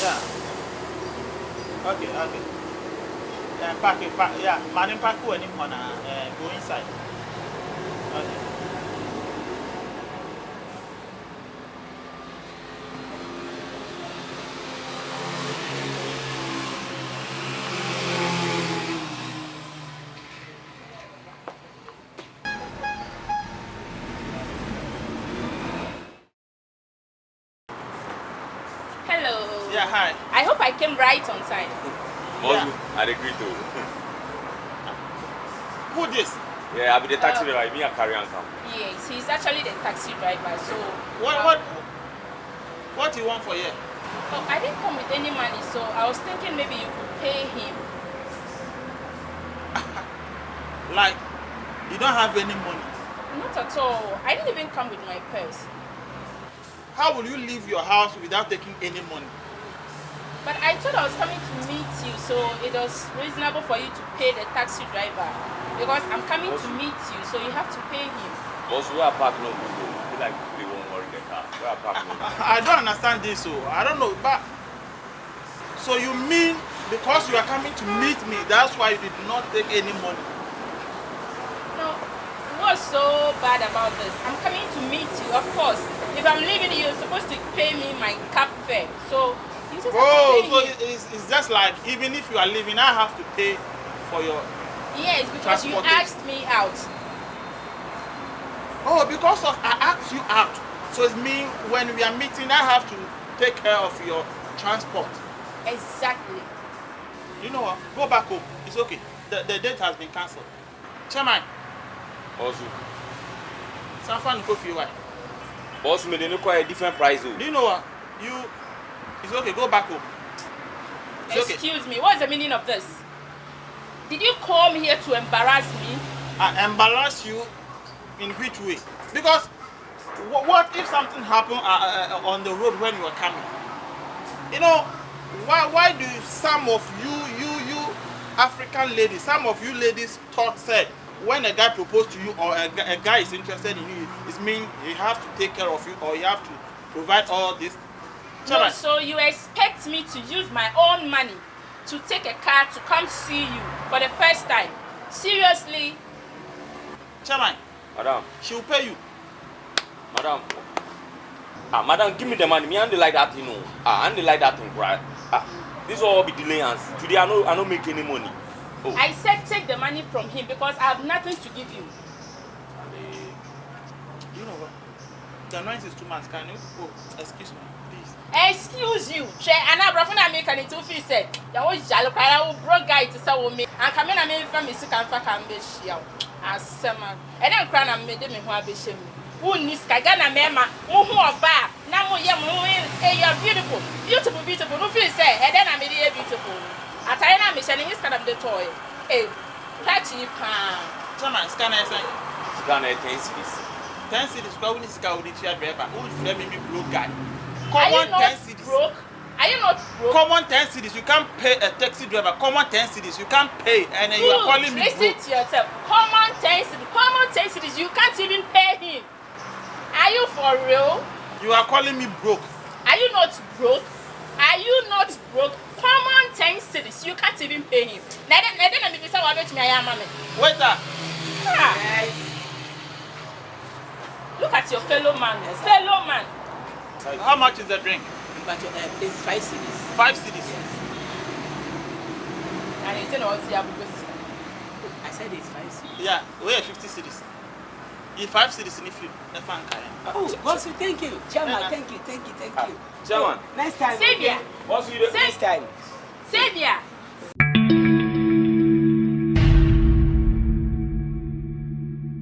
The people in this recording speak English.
Yeah. Okay. Pack it. Yeah. Man, pack you any corner. Go inside. Okay. Hello. Yeah. Hi. I hope I came right on time. Mozu, I agree to. Who this? Yeah, I'll be the taxi driver. Me and carry on come. Yes, he's actually the taxi driver. So What you want for here? oh, I didn't come with any money, so I was thinking maybe you could pay him. Like, you don't have any money. Not at all. I didn't even come with my purse. How will you leave your house without taking any money? But I thought I was coming to meet you, so it was reasonable for you to pay the taxi driver. Because I'm coming to meet you, so you have to pay him. Mozu, we are parking no good. We like we won't worry the car. We are parking no good. I don't understand this, so I don't know. But so you mean because you are coming to meet me, that's why you did not take any money? No, what's so bad about this? I'm coming to meet you, of course. If I'm leaving you, you're supposed to pay me my cab fare. So you just have to pay So me. it's just like even if you are leaving, I have to pay for your. Yes, because you transportation. asked me out. Oh, because of I asked you out. So it means when we are meeting, I have to take care of your transport. Exactly. You know what? Go back home. It's okay. The date has been cancelled. Chairman, Mozu, Sanfan Kofi, why? boss me they no quite a different price. Do you know what? It's okay. Go back home. It's okay. Excuse me, what's the meaning of this? Did you come here to embarrass me? I embarrass you in which way? Because what if something happened on the road when you were coming? You know, why do some of you African ladies, some of you ladies said when a guy proposed to you or a guy is interested in you, it means he have to take care of you or you have to provide all this. No, so you expect me to use my own money to take a car to come see you for the first time? Seriously? Chairman, Madam, she will pay you. madam. Madam, give me the money. Me and like that, you know. And like that thing, right? This will all be delayance. Today I no make any money. Oh. I said take the money from him because I have nothing to give you. You know what? The noise is too much. Can you? Oh, excuse me, please. Excuse you. And I brought me can it feel said. You always jalo cry. I broke guy to say me. And come in and me from me sick and fuck and be shia. Asema. And then cry and me dem me ho abehye me. Who needs Kagana mema? Who oba? Na mo ye mo hey, you're beautiful. Beautiful. No feel say. And then I made you beautiful. Atayana me shani is kind of the toy. Hey, catchy pan. Chairman, scanner say. Scanner 10 cities. 10 cities, probably scout the chair driver. Who is let me be broke guy? Are you Common 10 not cities. broke? Are you not broke? Common 10 cities, you can't pay a taxi driver. Common 10 cities, you can't pay, and then you are calling me listen broke. to yourself. Common 10 cities, you can't even pay him. Are you for real? You are calling me broke. Are you not broke? Are you not broke? Common 10 cities, you can't even pay him. Waiter, Look at your fellow man. Fellow man. how much is the drink? But it's 5 cities. 5 cities. And you say no, I said it's 5 cities. Yeah, we are 50 cities. If 5 cities in if you Oh, boss, thank you. Chairman, thank you. Chairman. Next time. Savior. Boss, you Next time. Savior.